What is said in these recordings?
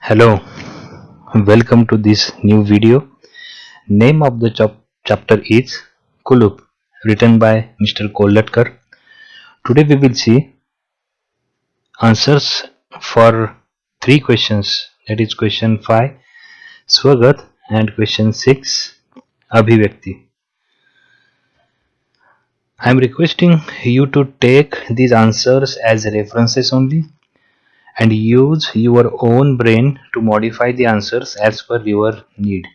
Hello, welcome to this new video. Name of the chapter is Kulub, written by Mr. Kolatkar. Today we will see answers for three questions, that is question 5 Swagat and question 6 Abhivyakti. I am requesting you to take these answers as references only and use your own brain to modify the answers as per your need.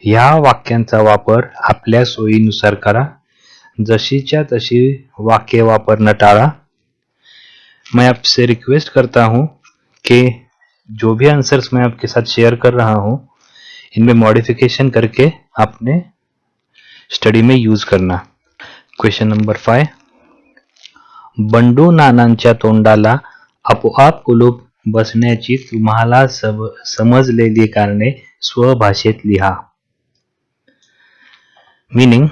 ह्या वाक्यांचा वापर आपल्या सोयीनुसार करा. जशीच्या तशी वाक्य वापरना टाळा. मैं आपसे रिक्वेस्ट करता हूं कि जो भी आंसर्स मैं आपके साथ शेयर कर रहा हूं इनमें मॉडिफिकेशन करके अपने स्टडी में यूज करना. Question number 5. बंडू नानांच्या तोंडाला आपोआप कुलूप बसण्याची तुम्हाला समजलेली कारणे स्वभाषेत लिहा. Meaning,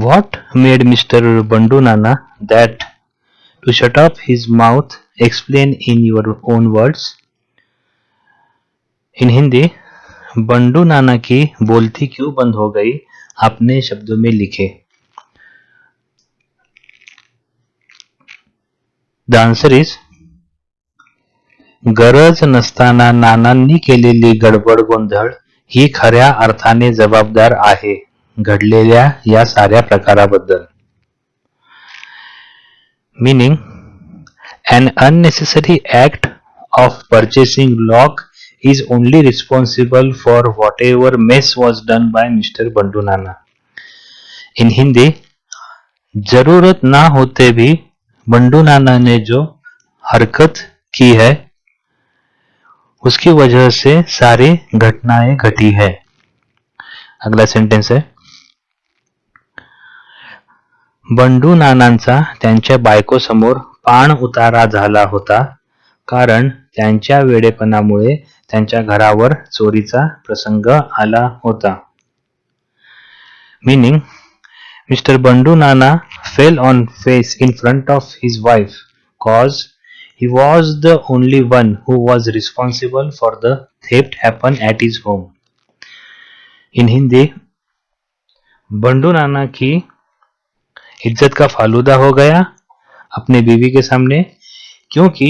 what made Mr. Bandu Nana that to shut up his mouth? Explain in your own words. In Hindi, Bandu Nana की बोलती क्यों बंद हो गई, अपने शब्दों में लिखे. The answer is, गरज नसताना नानांनी केलेली गडबड गोंधळ ही खऱ्या अर्थाने जबाबदार आहे घडलेल्या या साऱ्या प्रकाराबद्दल. Meaning, an unnecessary act of purchasing lock is only responsible for whatever mess was done by Mr. Bandu Nana. In Hindi, जरूरत ना होते भी बंडू नाना ने जो हरकत की है उसकी वजह से सारी घटनाएं घटी है. अगला सेंटेंस है, बंडू नानांचा त्यांच्या बायकोसमोर पाण उतारा झाला होता कारण त्यांच्या वेडेपणामुळे त्यांच्या घरावर चोरीचा प्रसंग आला होता. Meaning, Mr. Bandu Nana fell on face in front of his wife cause he was the only one who was responsible for the theft happen at his home. In Hindi, Bandu Nana की इज्जत का फालूदा हो गया अपने बीवी के सामने क्योंकि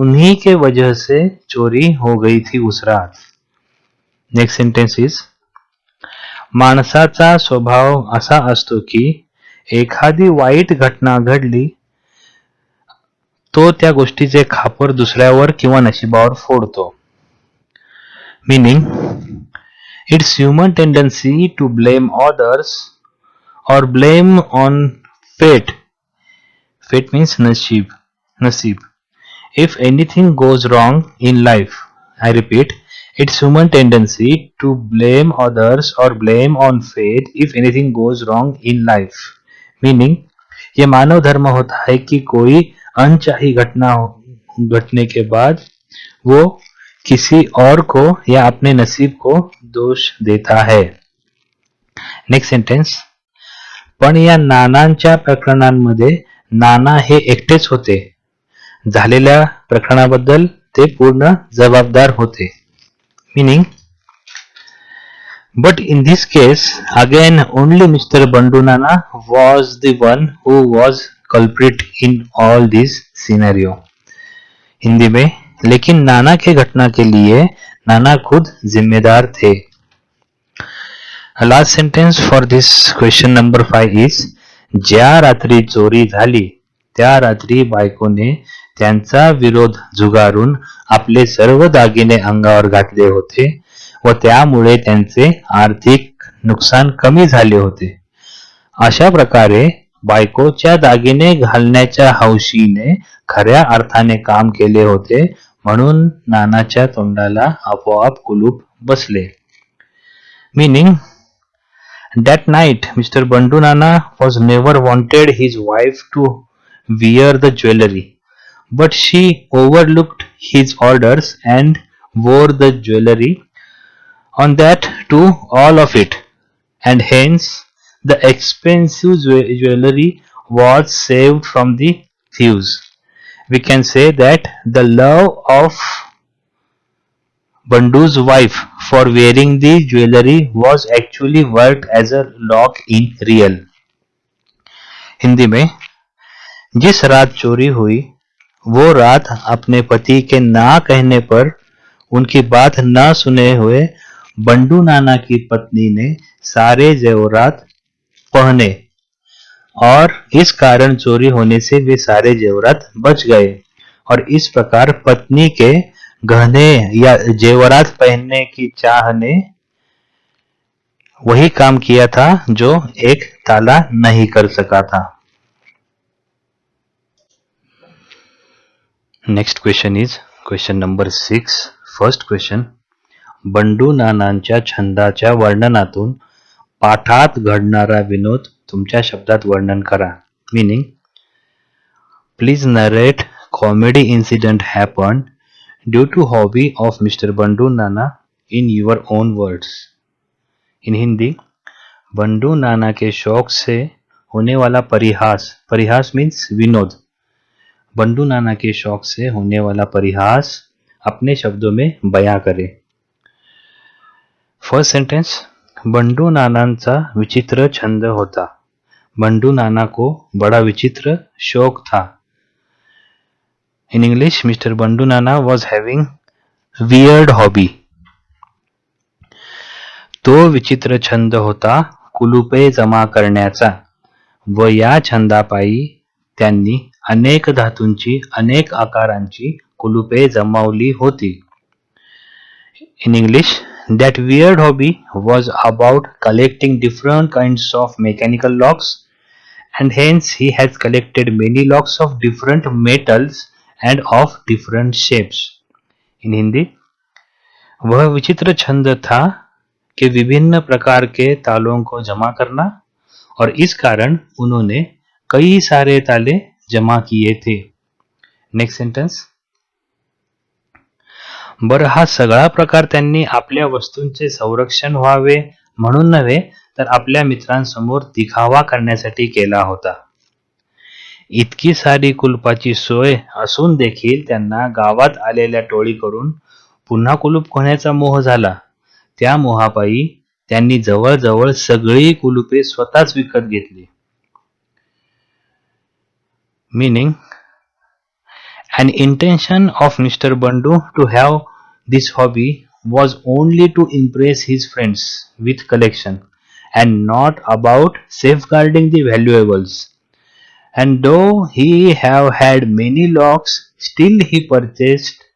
उन्हीं के वजह से चोरी हो गई थी उस रात. नेक्स्ट सेंटेंस इज, माणसाचा स्वभाव असा असतो की एखादी वाईट घटना घडली तो त्या गोष्टीचे खापर दुसऱ्यावर किंवा नशिबावर फोडतो. Meaning, it's human tendency to blame others or blame on fate. Fate means nasib. If anything goes wrong in life, I repeat, it's human tendency to blame others or blame on fate if anything goes wrong in life. Meaning, ये मानव धर्म होता है कि कोई अनचाही घटना घटने के बाद वो किसी और को या अपने नसीब को दोष देता है. नेक्स्ट सेंटेंस, पण या नानांच्या प्रकरणांमध्ये नाना हे एकटेच होते. झालेल्या प्रकरणाबद्दल ते पूर्ण जबाबदार होते. Meaning, but in this case again only Mr. Bandu Nana was the one who was culprit in all this scenario. Hindi में, लेकिन नाना के घटना के लिए नाना खुद जिम्मेदार थे. Last sentence for this question number 5 is, ज्या रात्री चोरी झाली त्या रात्री बायकोने त्यांचा विरोध झुगारून आपले सर्व दागिने अंगावर घातले होते व त्यामुळे त्यांचे आर्थिक नुकसान कमी झाले होते. अशा प्रकारे बायकोच्या दागिने घालण्याच्या हौशीने खऱ्या अर्थाने काम केले होते म्हणून नानाच्या तोंडाला आपोआप कुलूप बसले. Meaning, that night Mr. Bandu Nana was never wanted his wife to wear the jewelry, but she overlooked his orders and wore the jewelry on that too, all of it, and hence the expensive jewelry was saved from the thieves. We can say that the love of Bandu's wife for wearing the jewelry was actually worked as a lock in real. Hindi में, जिस रात चोरी हुई वो रात अपने पति के ना कहने पर उनकी बात न सुने हुए बंडू नाना की पत्नी ने सारे जेवरात पहने और इस कारण चोरी होने से वे सारे जेवरात बच गए और इस प्रकार पत्नी के गहने या जेवरात पहनने की चाह ने वही काम किया था जो एक ताला नहीं कर सका था. Next question is question number 6. First question, Bandu नानांच्या छंदाच्या वर्णनातून पाठात घडणारा विनोद तुमच्या शब्दात वर्णन करा. Meaning, please narrate comedy incident happen due to hobby of mister Bandu Nana in your own words. In Hindi, Bandu Nana के शौक से होने वाला परिहास, परिहास मीन्स विनोद, बंडू नाना के शौक से होने वाला परिहास अपने शब्दों में बयां करें. फर्स्ट सेंटेंस, बंडू नानांचा विचित्र छंद होता. बंडू नाना को बड़ा विचित्र शौक था. In English, mister Bandu Nana was having weird hobby. तो विचित्र छंद होता कुलुपे जमा करण्याचा व या छंदापायी त्यांनी अनेक धातूंची अनेक आकारांची कुलुपे जमावली होती. In English, that weird hobby was about collecting different kinds of mechanical locks and hence he has collected many locks of different metals and of different shapes. In Hindi, वह विचित्र छंद था कि विभिन्न प्रकार के तालों को जमा करना और इस कारण उन्होंने कई सारे ताले जमा किए थे. नेक्स्ट सेंटेंस, बरं हा सगळा प्रकार त्यांनी आपल्या वस्तूंचे संरक्षण व्हावे म्हणून नव्हे तर आपल्या मित्रांसमोर दिखावा करण्यासाठी केला होता. इतकी सारी कुलपाची सोय असून देखील त्यांना गावात आलेल्या टोळीकडून पुन्हा कुलूप खोण्याचा मोह झाला. त्या मोहापायी त्यांनी जवळजवळ सगळी कुलुपे स्वतःच विकत घेतली. Meaning, an intention of Mr. Bandu to have this hobby was only to impress his friends with collection and not about safeguarding the valuables. And though he have had many locks, still he purchased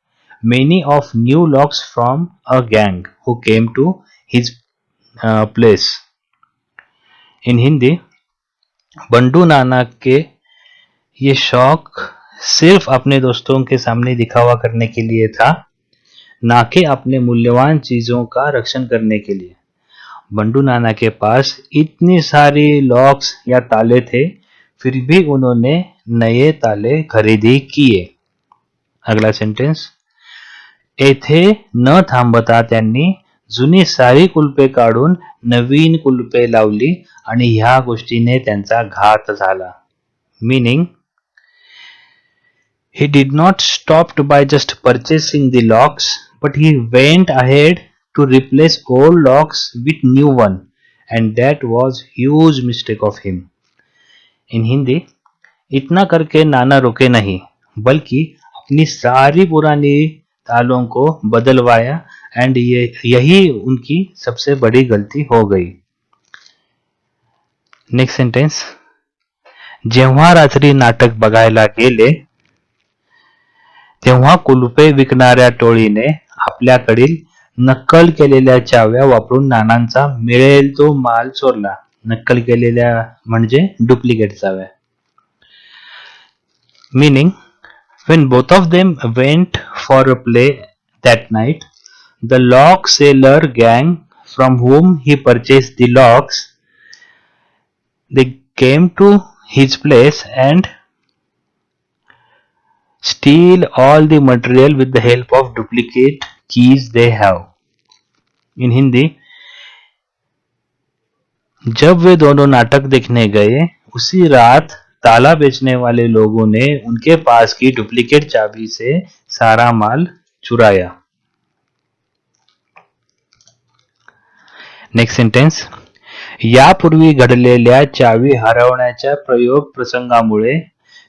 many of new locks from a gang who came to his place. In Hindi, Bandu Nana के ये शौक सिर्फ अपने दोस्तों के सामने दिखावा करने के लिए था, ना कि अपने मूल्यवान चीजों का रक्षण करने के लिए. बंडू नाना के पास इतनी सारी लॉक्स या ताले थे, फिर भी उन्होंने नए ताले खरेदी किए. अगला सेंटेंस, येथे न थांबता त्यांनी जुनी सारी कुलपे काढून नवीन कुलपे लावली आणि ह्या गोष्टीने त्यांचा घात झाला. Meaning, he did not stop by just purchasing the locks, but he went ahead to replace old locks with new one, and that was huge mistake of him. In Hindi, इतना करके नाना रुके नहीं बल्कि अपनी सारी पुरानी तालों को बदलवाया एंड यही उनकी सबसे बड़ी गलती हो गई. नेक्स्ट सेंटेंस, जेव्हा रात्री नाटक बघायला गेले तेव्हा कुलुपे विकणाऱ्या टोळीने आपल्याकडील नक्कल केलेल्या चाव्या वापरून नानांचा मिळेल तो माल चोरला. नक्कल केलेल्या म्हणजे डुप्लिकेट चाव्या. Meaning, when both of them went for a play that night, the lock seller gang from whom he purchased the locks, they came to his place and steal all the material with the help of duplicate keys they have. In Hindi, जब वे दोनों नाटक देखने गए उसी रात ताला बेचने वाले लोगों ने उनके पास की डुप्लीकेट चाबी से सारा माल चुराया. नेक्स्ट सेंटेन्स, यापूर्वी घडलेल्या चावी हरवण्याच्या प्रयोग प्रसंगामुळे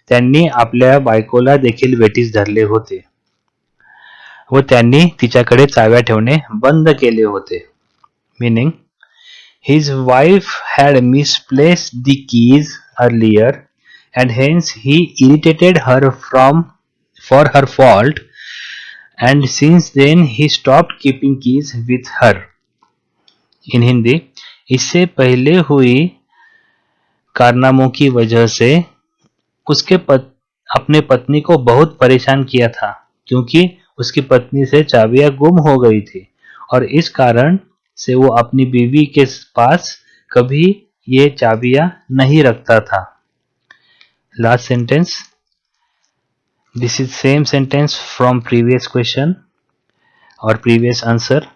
त्यांनी आपल्या बायकोला देखील वेठीस धरले होते व त्यांनी तिच्याकडे चाव्या ठेवणे बंद केले होते. Meaning, his wife had misplaced the keys earlier and hence he irritated her for her fault, and since then he stopped keeping keys with her. In Hindi, इससे पहले हुई कारनामों की वजह से अपने पत्नी को बहुत परेशान किया था क्योंकि उसकी पत्नी से चाबियां गुम हो गई थी और इस कारण से वो अपनी बीवी के पास कभी ये चाबियां नहीं रखता था. Last sentence, this is same sentence from previous question और प्रीवियस आंसर.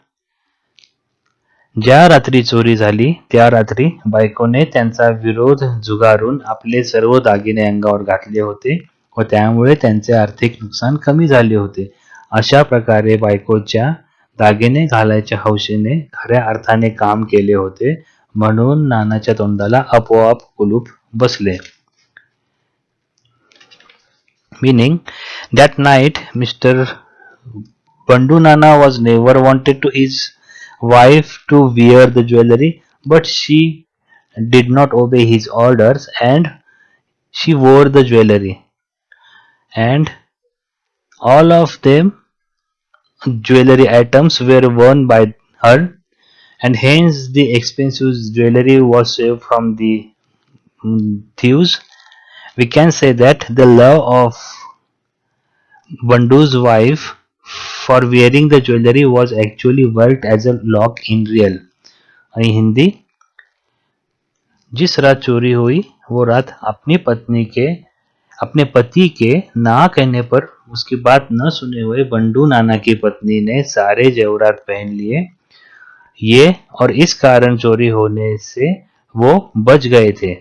ज्या रात्री चोरी झाली त्या रात्री बायकोने त्यांचा विरोध झुगारून आपले सर्व दागिने अंगावर घातले होते व त्यामुळे त्यांचे आर्थिक नुकसान कमी झाले होते. अशा प्रकारे बायकोच्या दागिने घालायच्या हौसेने खऱ्या अर्थाने काम केले होते म्हणून नानाच्या तोंडाला आपोआप कुलूप बसले. Meaning, that night Mr. Bandu Nana was never wanted to his wife to wear the jewelry, but she did not obey his orders and she wore the jewelry, and all of them jewelry items were worn by her, and hence the expensive jewelry was saved from the thieves. We can say that the love of Bandu's wife for wearing the jewelry was actually worked as a lock in real. और हिंदी, जिस रात चोरी हुई वो रात अपने पति के ना कहने पर उसकी बात न सुने हुए बंडू नाना की पत्नी ने सारे जेवरात पहन लिए ये और इस कारण चोरी होने से वो बच गए थे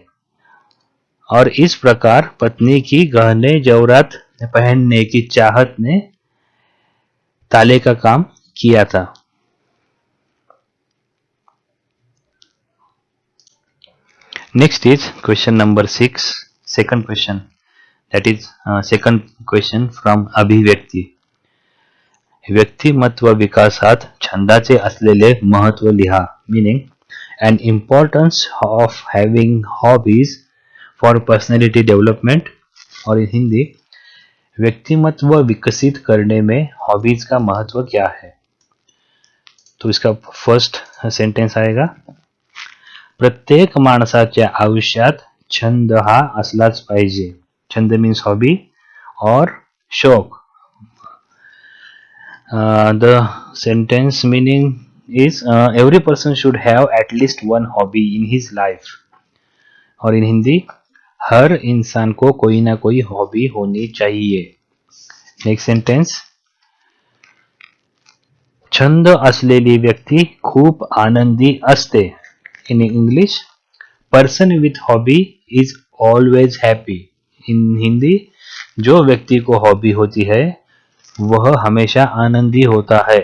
और इस प्रकार पत्नी की गहने जेवरात पहनने की चाहत ने ताले का काम किया था. Next is question number 6, second question. That is second question from अभिव्यक्ती. व्यक्तिमत्व विकासात छंदाचे असलेले महत्व लिहा. Meaning, an importance of having hobbies for personality development. और in हिंदी, व्यक्तिमत्व विकसित करने में हॉबीज का महत्व क्या है. तो इसका फर्स्ट सेंटेन्स आएगा, प्रत्येक माणसाच्या आयुष्यात छंद हा असलाच पाहिजे. छंद मीन्स हॉबी और शौक. The sentence meaning is every person should have at least one hobby in his life. और इन हिंदी, हर इंसान को कोई ना कोई हॉबी होनी चाहिए. नेक्स्ट सेंटेन्स, छंद असलेली व्यक्ती खूप आनंदी असते. In English, person with hobby is always happy. In Hindi, जो व्यक्ति को हॉबी होती है वह हमेशा आनंदी होता है.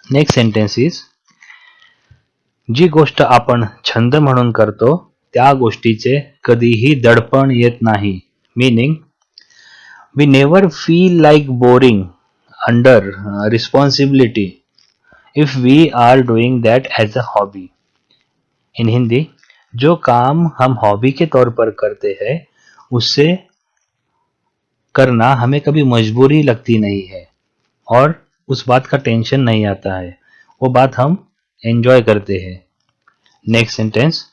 नेक्स्ट सेंटेन्स इज, जी गोष्ट आपण छंद म्हणून करतो त्या गोष्टीचे कधीही दडपण येत नाही. Meaning, we never feel like boring under responsibility if we are doing that as a hobby. In Hindi, जो काम हम हॉबी के तौर पर करते हैं उससे करना हमें कभी मजबूरी लगती नहीं है और उस बात का टेंशन नहीं आता है, वो बात हम एंजॉय करते हैं. नेक्स्ट सेंटेन्स,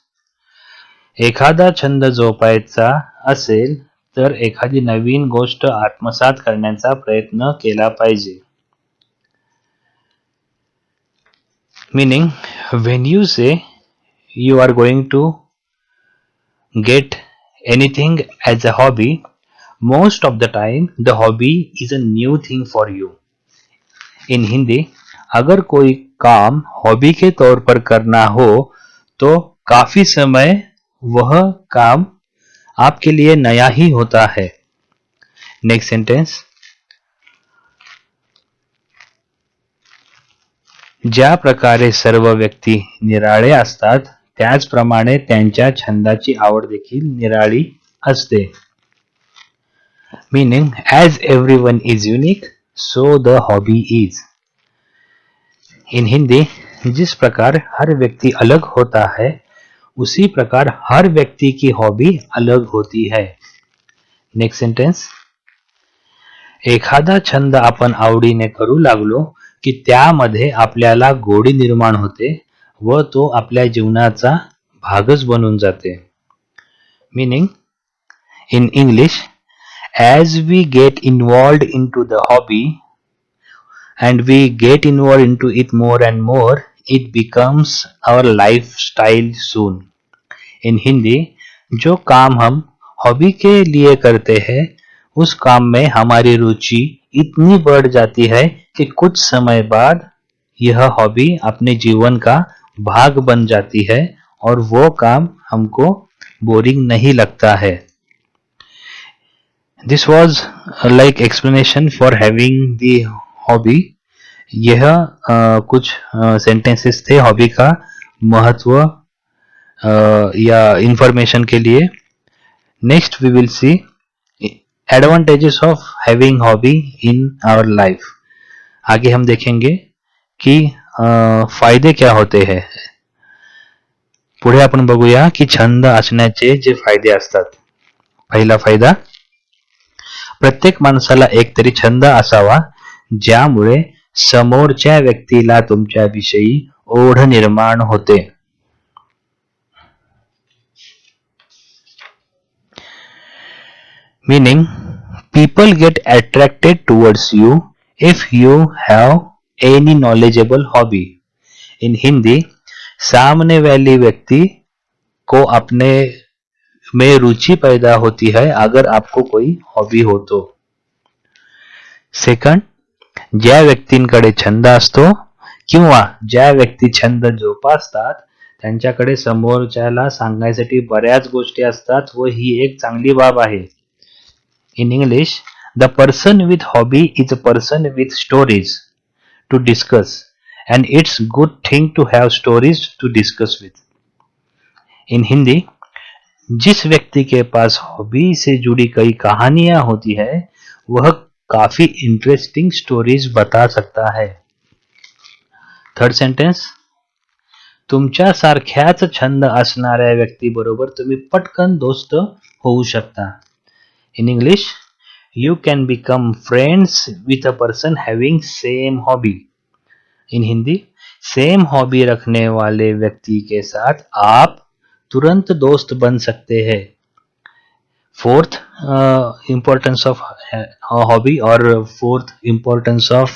एखादा छंद जोपासायचा असेल तर एखादी नवीन गोष्ट आत्मसात करण्याचा प्रयत्न केला पाहिजे. Meaning, when you say you are going to get anything as a hobby, most of the time the hobby is a new thing for you. In Hindi, अगर कोई काम हॉबी के तौर पर करना हो तो काफी समय वह काम आपके लिए नया ही होता है. नेक्स्ट सेंटेंस, ज्या प्रकारे सर्व व्यक्ती निराळे असतात त्याचप्रमाणे त्यांच्या छंदाची आवड देखील निराळी असते. Meaning as everyone is unique so the hobby is. इन हिंदी जिस प्रकार हर व्यक्ति अलग होता है उसी प्रकार हर व्यक्ति की हॉबी अलग होती है. Next sentence. एखादा छंद आपण आवडीने करू लागलो की त्यामध्ये आपल्याला गोडी निर्माण होते व तो आपल्या जीवनाचा भागच बनून जाते. Meaning in English as we get involved into the hobby and we get involved into it more and more it becomes our lifestyle soon. इन हिंदी जो काम हम हॉबी के लिए करते हैं उस काम में हमारी रुचि इतनी बढ़ जाती है कि कुछ समय बाद यह हॉबी अपने जीवन का भाग बन जाती है और वो काम हमको बोरिंग नहीं लगता है. This was like explanation for having the hobby. यह कुछ सेंटेंसेस थे हॉबी का महत्व या इंफॉर्मेशन के लिए. Next we will see advantages of having hobby in our life. आगे हम देखेंगे कि फायदे क्या होते हैं. पुढे आपण बघूया की छंद असण्याचे जे फायदे असतात. पहिला फायदा, प्रत्येक माणसाला एकतरी छंद असावा ज्यामुळे समोरच्या व्यक्तीला तुमच्याविषयी ओढ निर्माण होते. Meaning, people get attracted towards you if you have any knowledgeable hobby. In Hindi, सामने वाली व्यक्ति को अपने में रुचि पैदा होती है अगर आपको कोई हॉबी हो तो. सेकंड, ज्या व्यक्तींकडे छंद असतो किंवा ज्या व्यक्ती छंद जोपासतात त्यांच्याकडे समोरच्याला सांगण्यासाठी बऱ्याच गोष्टी असतात व ही एक चांगली बाब आहे. In English, the person with hobby is a person with stories to discuss and it's good thing to have stories to discuss with. In Hindi, जिस व्यक्ति के पास हॉबी से जुड़ी कई कहानियां होती है वह काफी इंटरेस्टिंग स्टोरीज बता सकता है. थर्ड सेंटेन्स, तुमच्या सारख्याच छंद असणाऱ्या व्यक्तीबरोबर तुम्ही पटकन दोस्त होऊ शकता. In English, you can become friends with a person having same hobby. In Hindi, same hobby रखने वाले व्यक्ति के साथ आप तुरंत दोस्त बन सकते हैं. फोर्थ इम्पोर्टेंस ऑफ हॉबी और fourth importance of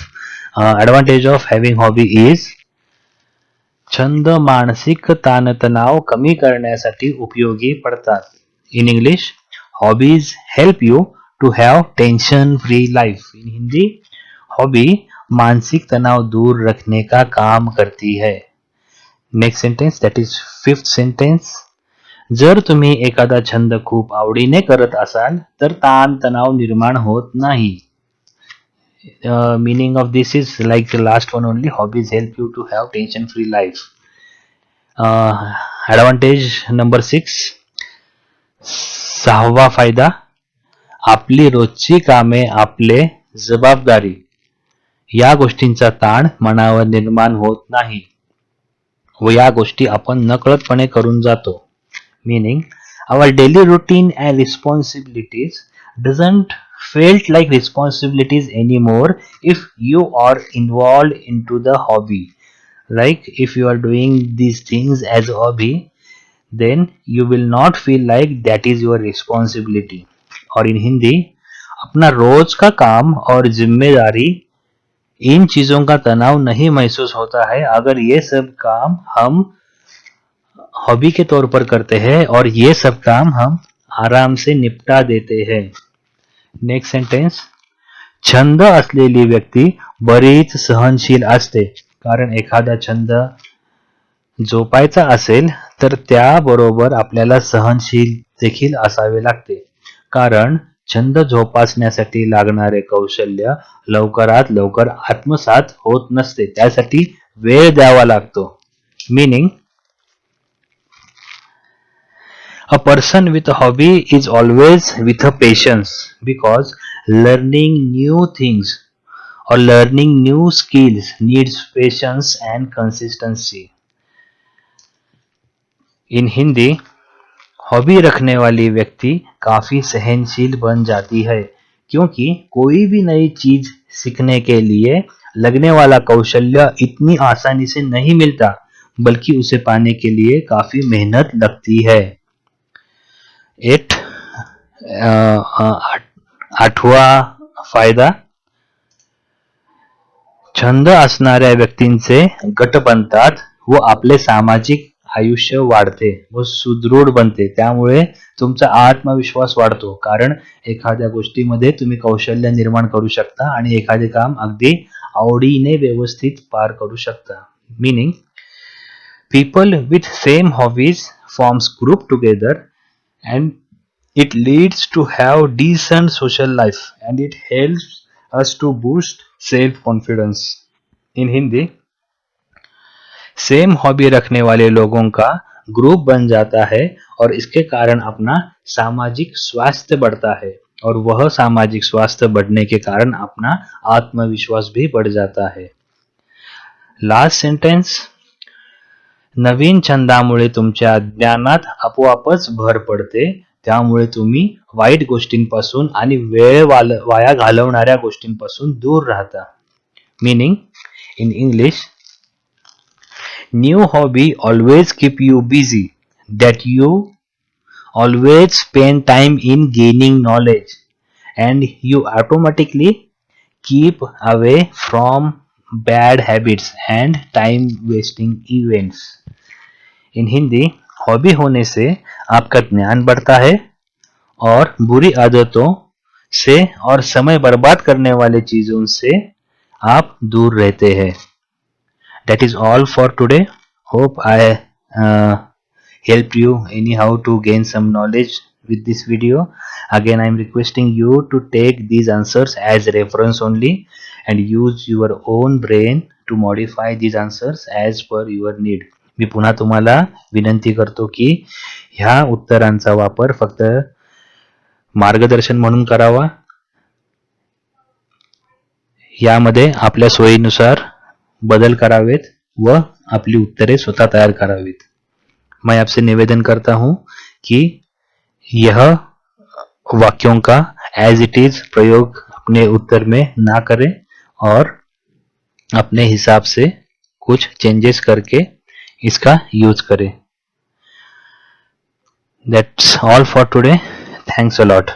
advantage of having hobby is, छंद मानसिक ताणतणाव कमी करण्यासाठी उपयोगी पडतात. In English, hobbies help you to have tension free life. In Hindi, hobby मानसिक तनाव दूर रखने का काम करती है. Next sentence, that is fifth sentence. जर तुम्ही एखादा छंद खूप आवडीने करत असाल तर ताण तणाव निर्माण होत नाही. Meaning of this is like the last one only, hobbies help you to have tension free life. Advantage number 6, सहावा फायदा, आपली रोजची कामे आपले जबाबदारी या गोष्टींचा ताण मनावर निर्माण होत नाही व या गोष्टी आपण नकळतपणे करून जातो. Meaning, our daily routine and responsibilities doesn't felt like responsibilities anymore if you are involved into the hobby. Like if you are doing these things as a hobby, then you will not feel like that is your responsibility. और इन हिंदी, अपना रोज का काम और जिम्मेदारी इन चीजों का तनाव नहीं महसूस होता है अगर ये सब काम हम हॉबी के तौर पर करते हैं और ये सब काम हम आराम से निपटा देते हैं. नेक्स्ट सेंटेन्स, छंद असलेली व्यक्ती बरीच सहनशील असते कारण एखादा छंद जोपायचा असेल तर त्याबरोबर आपल्याला सहनशील देखील असावे लागते कारण छंद जोपासण्यासाठी लागणारे कौशल्य लवकरात लवकर आत्मसात होत नसते. त्यासाठी वेळ द्यावा लागतो. Meaning, a person with a hobby is always with a patience because learning new things or learning new skills needs patience and consistency. In Hindi, hobby रखने वाली व्यक्ति काफी सहनशील बन जाती है क्योंकि कोई भी नई चीज सीखने के लिए लगने वाला कौशल्य इतनी आसानी से नहीं मिलता, बल्कि उसे पाने के लिए काफी मेहनत लगती है. 8 आठवा फायदा, छंद असणाऱ्या व्यक्तींचे गट बनतात व आपले सामाजिक आयुष्य वाढते व सुदृढ बनते. त्यामुळे तुमचा आत्मविश्वास वाढतो, कारण एखाद्या गोष्टीमध्ये तुम्ही कौशल्य निर्माण करू शकता आणि एखादे काम अगदी आवडीने व्यवस्थित पार करू शकता. Meaning, people with same hobbies forms group together and it leads to have decent social life and it helps us to boost self confidence. In Hindi, same hobby रखने वाले लोगों का ग्रुप बन जाता है और इसके कारण अपना सामाजिक स्वास्थ्य बढ़ता है और वह सामाजिक स्वास्थ्य बढ़ने के कारण अपना आत्मविश्वास भी बढ़ जाता है. लास्ट सेंटेन्स, नवीन छंदामुळे तुमच्या ज्ञानात आपोआपच भर पडते. त्यामुळे तुम्ही वाईट गोष्टींपासून आणि वेळ वाया घालवणाऱ्या गोष्टींपासून दूर राहता. Meaning, in English, new hobby always keep you busy that you always spend time in gaining knowledge and you automatically keep away from bad habits and time wasting events. In Hindi, hobby होने से आपका ज्ञान बढ़ता है और बुरी आदतों से और समय बर्बाद करने वाले चीजों से आप दूर रहते हैं. That is all for today. Hope I helped you anyhow to gain some knowledge with this video. Again, I am requesting you to take these answers as reference only and use your own brain to modify these answers as per your need. मी पुन्हा तुम्हाला विनंती करतो की ह्या उत्तरांचा वापर फक्त मार्गदर्शन म्हणून करावा. यामध्ये आपल्या सोयीनुसार बदल करावेत व आपली उत्तरे स्वतः तैयार करावीत. मैं आपसे निवेदन करता हूं कि यह वाक्यों का एज इट इज प्रयोग अपने उत्तर में ना करें और अपने हिसाब से कुछ चेंजेस करके इसका यूज करें. That's all for today. Thanks a lot.